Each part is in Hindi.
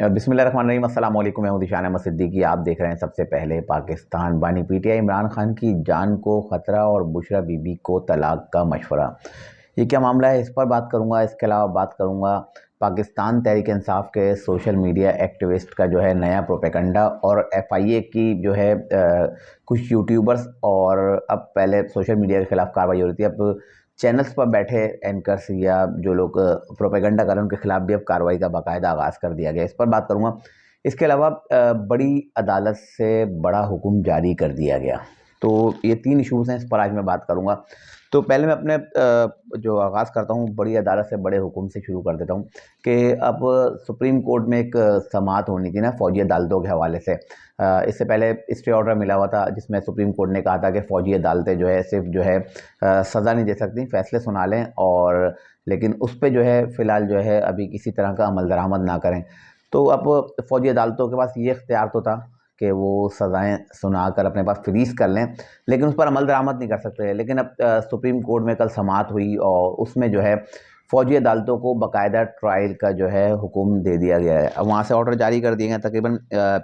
बिस्मिल्लाहिर्रहमानिर्रहीम, अस्सलाम वालेकुम। मैं हूं दिशान अहमद सिद्दीकी। आप देख रहे हैं सबसे पहले पाकिस्तान। बानी पीटीआई इमरान खान की जान को खतरा और बुशरा बीबी को तलाक का मशवरा। ये क्या मामला है, इस पर बात करूंगा। इसके अलावा बात करूंगा पाकिस्तान तहरीक इंसाफ के सोशल मीडिया एक्टिविस्ट का जो है नया प्रोपेगेंडा, और एफआईए की जो है कुछ यूट्यूबर्स, और अब पहले सोशल मीडिया के खिलाफ कार्रवाई हो रही थी, अब चैनल्स पर बैठे एंकर्स या जो लोग प्रोपेगेंडा कर रहे हैं उनके खिलाफ भी अब कार्रवाई का बाकायदा आगाज़ कर दिया गया। इस पर बात करूंगा। इसके अलावा बड़ी अदालत से बड़ा हुक्म जारी कर दिया गया। तो ये 3 इश्यूज़ हैं, इस पर आज मैं बात करूंगा। तो पहले मैं अपने जो आगाज़ करता हूँ बड़ी अदालत से बड़े हुक्म से शुरू कर देता हूँ कि अब सुप्रीम कोर्ट में एक समाअत होनी थी ना फ़ौजी अदालतों के हवाले से। इससे पहले स्टे ऑर्डर मिला हुआ था जिसमें सुप्रीम कोर्ट ने कहा था कि फ़ौजी अदालतें जो है सिर्फ जो है सज़ा नहीं दे सकती, फ़ैसले सुना लें, और लेकिन उस पे जो है फ़िलहाल जो है अभी किसी तरह का अमल दरामद ना करें। तो अब फ़ौजी अदालतों के पास ये इख्तियार तो था कि वो सज़ाएँ सुनाकर अपने पास फ्रीज़ कर लें, लेकिन उस पर अमल दरामद नहीं कर सकते। लेकिन अब सुप्रीम कोर्ट में कल समाअत हुई और उसमें जो है फ़ौजी अदालतों को बाकायदा ट्रायल का जो है हुक्म दे दिया गया है। अब वहाँ से ऑर्डर जारी कर दिए गए। तकरीबन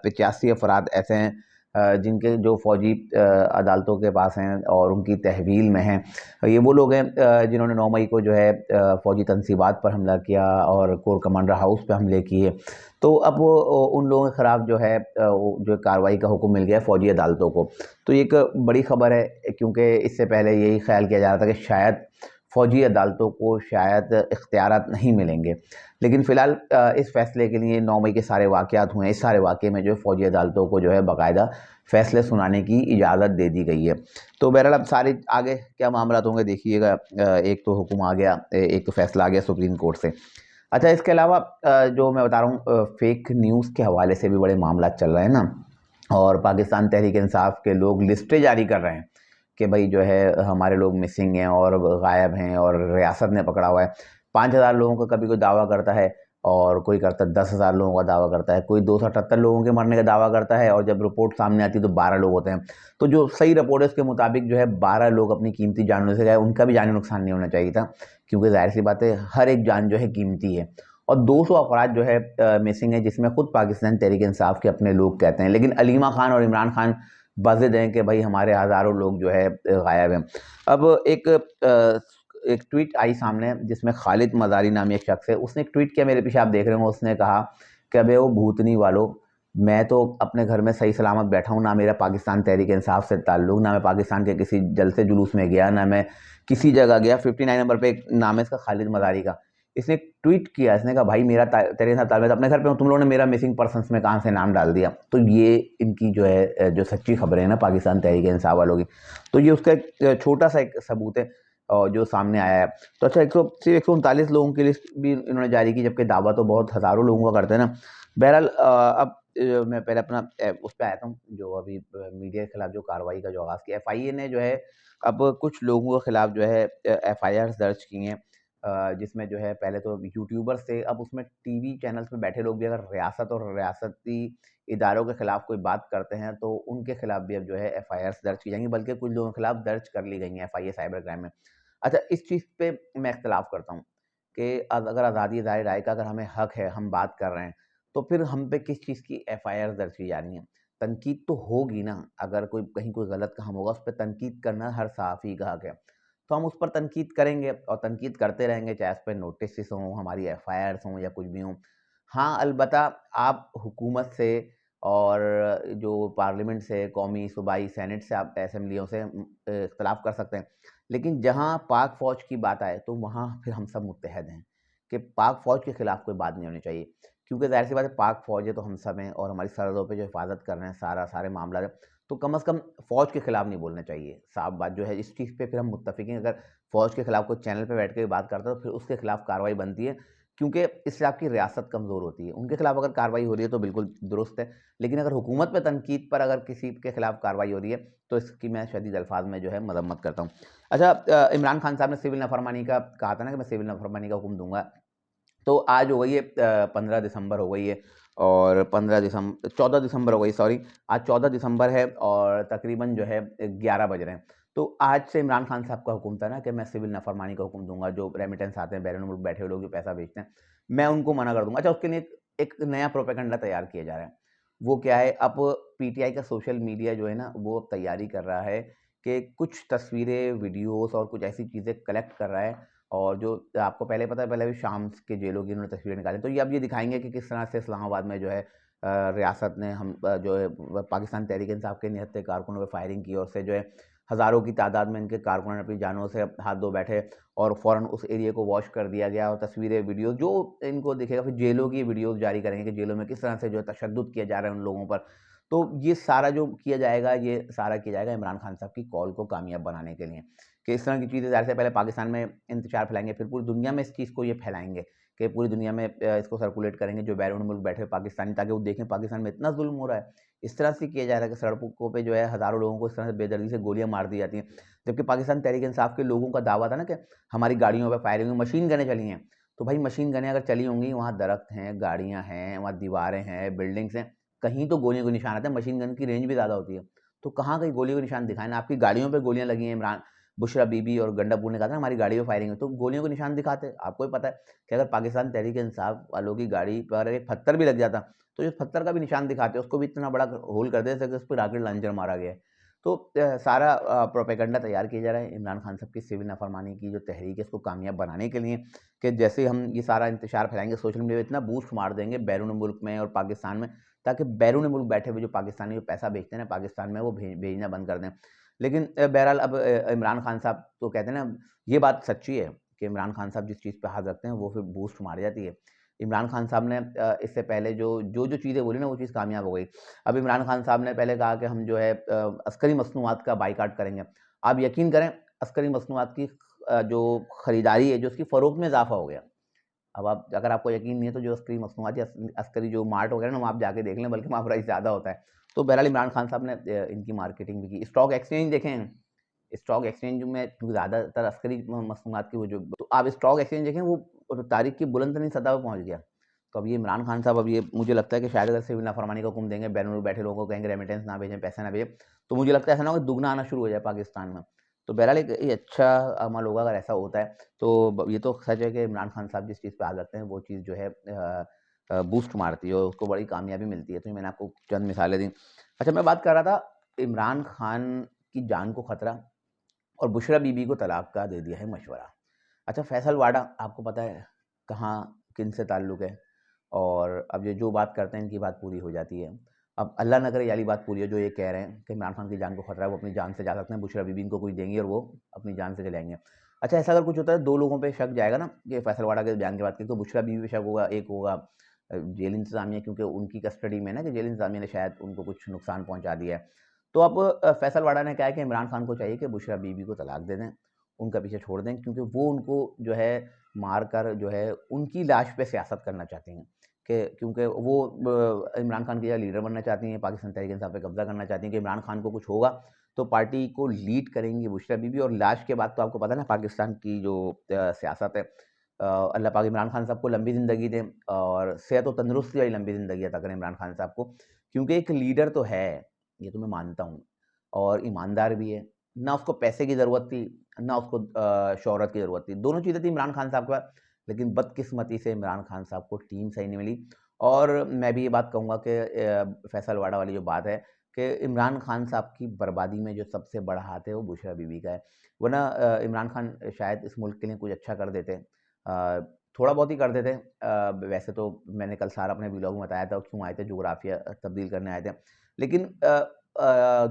85 अफराद ऐसे हैं जिनके जो फ़ौजी अदालतों के पास हैं और उनकी तहवील में हैं। ये वो लोग हैं जिन्होंने 9 मई को जो है फ़ौजी तनसीबात पर हमला किया और कोर कमांडर हाउस पे हमले किए। तो अब वो उन लोगों के ख़िलाफ़ जो है वो जो कार्रवाई का हुक्म मिल गया है फ़ौजी अदालतों को। तो ये एक बड़ी ख़बर है, क्योंकि इससे पहले यही ख्याल किया जा रहा था कि शायद फ़ौजी अदालतों को शायद इख्तियारात नहीं मिलेंगे। लेकिन फ़िलहाल इस फ़ैसले के लिए 9 मई के सारे वाक़यात हुए हैं। इस सारे वाक़ये में जो है फ़ौजी अदालतों को जो है बाकायदा फ़ैसले सुनाने की इजाज़त दे दी गई है। तो बहरहाल अब सारे आगे क्या मामलात होंगे देखिएगा। एक तो हुक्म आ गया, एक तो फ़ैसला आ गया सुप्रीम कोर्ट से। अच्छा, इसके अलावा जो मैं बता रहा हूँ फ़ेक न्यूज़ के हवाले से भी बड़े मामलात चल रहे हैं ना, और पाकिस्तान तहरीक इंसाफ के लोग लिस्टें जारी कर रहे हैं कि भाई जो है हमारे लोग मिसिंग हैं और गायब हैं और रियासत ने पकड़ा हुआ है। 5,000 लोगों का कभी कोई दावा करता है और कोई करता 10,000 लोगों का दावा करता है, कोई 278 लोगों के मरने का दावा करता है, और जब रिपोर्ट सामने आती है तो 12 लोग होते हैं। तो जो सही रिपोर्ट है उसके मुताबिक जो है 12 लोग अपनी कीमती जानों से गए। उनका भी जानी नुकसान नहीं होना चाहिए था, क्योंकि जाहिर सी बात है हर एक जान जो है कीमती है। और 200 अफराद जो है मिसिंग है, जिसमें खुद पाकिस्तान तहरीक इंसाफ के अपने लोग कहते हैं। लेकिन अलीमा खान और इमरान खान बाज़िद हैं कि भाई हमारे हज़ारों लोग जो है गायब हैं। अब एक ट्वीट आई सामने जिसमें खालिद मज़ारी नामी एक शख्स है, उसने एक ट्वीट किया, मेरे पीछे आप देख रहे हो। उसने कहा कि अबे वो भूतनी वालों, मैं तो अपने घर में सही सलामत बैठा हूँ, ना मेरा पाकिस्तान तहरीक इंसाफ से ताल्लुक़, ना मैं पाकिस्तान के किसी जलसे जुलूस में गया, ना मैं किसी जगह गया। 59 नंबर पे एक नाम है इसका, खालिद मज़ारी का। इसने एक ट्वीट किया, इसने कहा भाई मेरा तेरे साथ ताल्लुक़, अपने घर पे हूँ, तुम लोगों ने मेरा मिसिंग पर्सन्स में कहाँ से नाम डाल दिया। तो ये इनकी जो है जो सच्ची खबरें हैं ना पाकिस्तान तहरीक इंसाफ वालों की, तो ये उसका एक छोटा सा एक सबूत है और जो सामने आया है। तो अच्छा, 100 सिर्फ 139 लोगों की लिस्ट भी इन्होंने जारी की, जबकि दावा तो बहुत हज़ारों लोगों का करते हैं ना। बहरहाल अब मैं पहले अपना उस पे आता हूँ जो अभी मीडिया के खिलाफ जो कार्रवाई का जो आगाज़ किया एफआईए ने जो है, अब कुछ लोगों के खिलाफ जो है एफआईआर दर्ज की हैं, जिसमें जो है पहले तो यूट्यूबर्स थे, अब उसमें टीवी चैनल्स पे बैठे लोग भी अगर रियासत और रियासती इदारों के खिलाफ कोई बात करते हैं तो उनके खिलाफ भी अब जो है एफआईआर दर्ज की जाएंगी, बल्कि कुछ लोगों के खिलाफ दर्ज कर ली गई हैं एफआईए साइबर क्राइम में। अच्छा, इस चीज़ पे मैं इख्तिलाफ करता हूँ कि अगर आज़ादी ज़ाहिर राय का अगर हमें हक है, हम बात कर रहे हैं, तो फिर हम पे किस चीज़ की एफआईआर दर्ज की जा रही है? तनकीद तो होगी ना, अगर कोई कहीं कोई गलत काम होगा उस पे तनकीद करना हर सहाफ़ी का हक है। तो हम उस पर तनकीद करेंगे और तनकीद करते रहेंगे, चाहे उस पे नोटिसेस हों, हमारी एफआईआर्स हों या कुछ भी हों। हाँ, अलबत्ता आप हुकूमत से और जो पार्लियामेंट से, कौमी, सूबाई, सेनेट से, आप असेंबलियों से इख्तिलाफ़ कर सकते हैं। लेकिन जहाँ पाक फ़ौज की बात आए तो वहाँ फिर हम सब मुत्तहद हैं कि पाक फ़ौज के खिलाफ कोई बात नहीं होनी चाहिए, क्योंकि ज़ाहिर सी बात है पाक फ़ौज है तो हम सब हैं और हमारी सरहदों पे जो हिफाज़त कर रहे हैं, सारे मामला है, तो कम से कम फ़ौज के खिलाफ नहीं बोलना चाहिए। साफ बात जो है इस चीज़ पे फिर हम मुत्तफ़िक हैं। अगर फ़ौज के खिलाफ कोई चैनल पे बैठ के भी बात करता है तो फिर उसके खिलाफ कार्रवाई बनती है, क्योंकि इससे आपकी रियासत कमज़ोर होती है। उनके खिलाफ अगर कार्रवाई हो रही है तो बिल्कुल दुरुस्त है, लेकिन अगर हुकूमत पे तनकीद पर अगर किसी के खिलाफ कार्रवाई हो रही है तो इसकी मैं शदीद अल्फ़ाज़ में जो है मज़म्मत करता हूँ। अच्छा, इमरान खान साहब ने सिविल नाफरमानी का कहा था ना कि मैं सिविल नाफरमानी का हुक्म दूँगा। तो आज हो गई है 15 दिसंबर हो गई है, और 14 दिसंबर हो गई, सॉरी, आज 14 दिसंबर है और तकरीबन जो है 11 बज रहे हैं। तो आज से इमरान खान साहब का हुक्म था ना कि मैं सिविल नाफरमानी का हुक्म दूँगा, जो रेमिटेंस आते हैं बैरून मुल्क बैठे हुए लोग जो पैसा भेजते हैं, मैं उनको मना कर दूँगा। अच्छा, उसके लिए एक नया प्रोपेगेंडा तैयार किया जा रहा है। वो क्या है, अब पीटीआई का सोशल मीडिया जो है ना, वो अब तैयारी कर रहा है कि कुछ तस्वीरें, वीडियोज़ और कुछ ऐसी चीज़ें कलेक्ट कर रहा है, और जो आपको पहले पता है, पहले भी शाम के जेलों की इन्होंने तस्वीरें निकाली। तो ये अब ये दिखाएँगे कि किस तरह से इस्लामाबाद में जो है रियासत ने हम जो है पाकिस्तान तहरीक-ए-इंसाफ के निहत्थे कारकुनों पे फायरिंग की, और उससे जो है हज़ारों की तादाद में इनके कारकुनों ने अपनी जानों से हाथ धो बैठे, और फ़ौरन उस एरिया को वॉश कर दिया गया, और तस्वीरें, वीडियोज़ जो इनको दिखेगा, फिर जेलों की वीडियोज़ जारी करेंगे कि जेलों में किस तरह से जो है तशद्दुद किया जा रहा है उन लोगों पर। तो ये सारा जो किया जाएगा, ये सारा किया जाएगा इमरान खान साहब की कॉल को कामयाब बनाने के लिए, कि इस तरह की चीज़ें ज़ाहिर से पहले पाकिस्तान में इंतशार फैलाएँगे, फिर पूरी दुनिया में इस चीज़ को ये फैलाएँगे, कि पूरी दुनिया में इसको सर्कुलेट करेंगे जो बैरून मुल्क बैठे हुए पाकिस्तानी, ताकि वो देखें पाकिस्तान में इतना ज़ुल्म हो रहा है। इस तरह से किया जा रहा है कि सड़कों पे जो है हज़ारों लोगों को इस तरह से बेदर्दी से गोलियाँ मार दी जाती हैं। जबकि पाकिस्तान तहरीक-ए-इंसाफ के लोगों का दावा था ना कि हमारी गाड़ियों पे फायरिंग हुई, मशीन गनें चली हैं। तो भाई मशीन गनें अगर चली होंगी, वहाँ दरख्त हैं, गाड़ियाँ हैं, वहाँ दीवारें हैं, बिल्डिंग्स हैं, कहीं तो गोलियों के निशान आते हैं, मशीन गन की रेंज भी ज़्यादा होती है। तो कहाँ कहीं गोलियों के निशान दिखाएँ ना, आपकी गाड़ियों पे गोलियाँ लगी हैं, इमरान बुशरा बीबी और गंडापुर ने कहा था ना हमारी गाड़ी पे फायरिंग हुई, तो गोलियों के निशान दिखाते। आपको भी पता है कि अगर पाकिस्तान तहरीक-ए-इंसाफ वालों की गाड़ी पर एक पत्थर भी लग जाता, तो इस पत्थर का भी निशान दिखाते, उसको भी इतना बड़ा होल कर देते कि उस पे रॉकेट लॉन्चर मारा गया है। तो सारा प्रोपेगेंडा तैयार किया जा रहा है इमरान खान साहब की सिविल नाफरमानी की जो तहरीक है, इसको कामयाब बनाने के लिए, कि जैसे हम ये सारा इंतशार फैलाएँगे सोशल मीडिया पे, इतना बूस्ट मार देंगे बैरून मुल्क में और पाकिस्तान में, ताकि बैरून मुल्क बैठे हुए जो पाकिस्तानी जो पैसा भेजते हैं ना पाकिस्तान में, वो भेजना बंद कर दें। लेकिन बहरहाल अब इमरान खान साहब तो कहते हैं ना, ये बात सच्ची है कि इमरान खान साहब जिस चीज़ पे हाथ रखते हैं, वो फिर बूस्ट मार जाती है। इमरान खान साहब ने इससे पहले जो चीज़ें बोली ना, वो चीज़ कामयाब हो गई। अब इमरान खान साहब ने पहले कहा कि हम जो है अस्करी मसनूआत का बायकॉट करेंगे। आप यकीन करें, अस्करी मसनूआत की जो खरीदारी है, जो उसकी फ़रोख्त में इज़ाफ़ा हो गया। अब आप, अगर आपको यकीन नहीं है, तो जो अस्करी मसनूआत या अस्करी जो मार्ट वगैरह ना, वहाँ आप जाके देख लें, बल्कि वहाँ प्राइस ज़्यादा होता है। तो बहरहाल इमरान खान साहब ने इनकी मार्केटिंग भी की। स्टॉक एक्सचेंज देखें, स्टॉक एक्सचेंज में ज़्यादातर अस्करी मसनूआत की वो जो, तो आप स्टॉक एक्सचेंज देखें, वो तारीख की बुलंद-तरीन सतह पे पहुँच गया। तो अब ये इमरान खान साहब, अब ये मुझे लगता है कि शायद अगर सिविल नाफरमानी का हुक्म देंगे, बैरून में बैठे लोगों को कहेंगे रेमिटेंस ना भेजें, पैसे ना भेजें, तो मुझे लगता है ऐसा ना हो कि दुगना आना शुरू हो जाए पाकिस्तान में। तो बहरहाल एक ये अच्छा अमल होगा अगर ऐसा होता है। तो ये तो सच है कि इमरान खान साहब जिस चीज़ पे हाथ रखते हैं, वो चीज़ जो है बूस्ट मारती है और उसको बड़ी कामयाबी मिलती है। तो मैंने आपको चंद मिसालें दी। अच्छा, मैं बात कर रहा था इमरान खान की जान को खतरा, और बुशरा बीबी को तलाक का दे दिया है मशवरा। अच्छा, फैसल वाडा आपको पता है कहाँ, किनसे ताल्लुक़ है, और अब ये जो बात करते हैं, इनकी बात पूरी हो जाती है। अब अल्लाह ना करे ये वाली बात पूरी हो, जो ये कह रहे हैं कि इमरान खान की जान को खतरा है, वो अपनी जान से जा सकते हैं, बुशरा बीबी इनको कुछ देंगी और वो अपनी जान से चले जाएँगे। अच्छा, ऐसा अगर कुछ होता है, 2 लोगों पे शक जाएगा ना, ये फैसल वाडा के बयान के बाद, तो बुशरा बीबी पे शक होगा, एक होगा जेल इंतज़ामिया, क्योंकि उनकी कस्टडी में ना, कि जेल इंतज़ामिया ने शायद उनको कुछ नुकसान पहुँचा दिया है। तो अब फैसल वाडा ने कहा है कि इमरान खान को चाहिए कि बुशरा बीबी को तलाक दे दें, उनका पीछे छोड़ दें, क्योंकि वो उनको जो है मार कर जो है उनकी लाश पे सियासत करना चाहती हैं, कि क्योंकि वो इमरान खान की जगह लीडर बनना चाहती हैं, पाकिस्तान तहरीक-ए-इंसाफ पे कब्ज़ा करना चाहती हैं, कि इमरान खान को कुछ होगा तो पार्टी को लीड करेंगी बुशरा बीबी, और लाश के बाद तो आपको पता है ना पाकिस्तान की जो सियासत है, अल्लाह पाक इमरान खान साहब को लंबी ज़िंदगी दें, और सेहत और तंदुरुस्ती वाली लंबी ज़िंदगी अता करें इमरान खान साहब को, क्योंकि एक लीडर तो है, ये तो मैं मानता हूँ, और ईमानदार भी है। ना उसको पैसे की ज़रूरत थी, ना उसको शोहरत की ज़रूरत थी। दोनों चीज़ें थी इमरान खान साहब के पास, लेकिन बदकिस्मती से इमरान खान साहब को टीम सही नहीं मिली। और मैं भी ये बात कहूँगा कि फैसल वाडा वाली जो बात है, कि इमरान खान साहब की बर्बादी में जो सबसे बड़ा हाथ है, वो बुशरा बीबी का है। वरना इमरान खान शायद इस मुल्क के लिए कुछ अच्छा कर देते। थोड़ा बहुत ही कर देते। वैसे तो मैंने कल सारा अपने व्लॉग में बताया था क्यों आए थे, जोग्राफ़िया तब्दील करने आए थे। लेकिन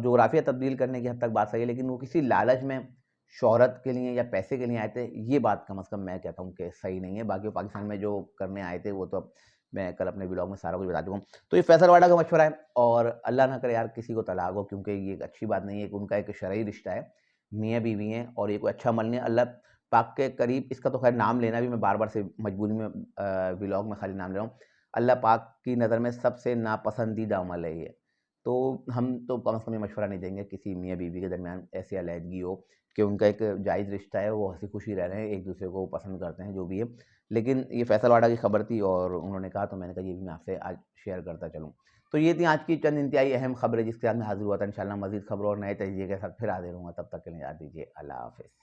जोग्राफ़िया तब्दील करने की हद तक बात सही है, लेकिन वो किसी लालच में, शोहरत के लिए या पैसे के लिए आए थे, ये बात कम से कम मैं कहता हूँ कि सही नहीं है। बाकी वो पाकिस्तान में जो करने आए थे, वो तो अब मैं कल अपने व्लॉग में सारा कुछ बता चुका हूँ। तो ये फैसल वाडा का मशवरा है, और अल्लाह ना करे यार किसी को तलाक हो, क्योंकि ये एक अच्छी बात नहीं है कि उनका एक शरई रिश्ता है, मियाँ-बीवी हैं, और ये कोई अच्छा अमल नहीं है। अल्लाह पाक के करीब, इसका तो खैर नाम लेना भी मैं बार-बार से मजबूरी में व्लॉग में खाली नाम ले रहा हूँ। अल्लाह पाक की नज़र में सबसे नापसंदीदा अमल है ये। तो हम तो कम से कम ये मशवरा नहीं देंगे किसी मियाँ-बीवी के दरमियान ऐसी अलहदगी हो, कि उनका एक जायज़ रिश्ता है, वो हँसी-खुशी रह रहे हैं, एक-दूसरे को पसंद करते हैं, जो भी है। लेकिन ये फैसल वाडा की खबर थी और उन्होंने कहा, तो मैंने कहा ये भी मैं आपसे आज शेयर करता चलूँ। तो ये थी आज की चंद इंतहाई अहम खबरें, जिसके साथ मैं हाज़िर हुआ था। इंशाअल्लाह मज़ीद खबरों और नए तजिए के साथ फिर हाज़िर होऊँगा। तब तक के लिए इजाज़त दीजिए। अल्लाह हाफ़िज़।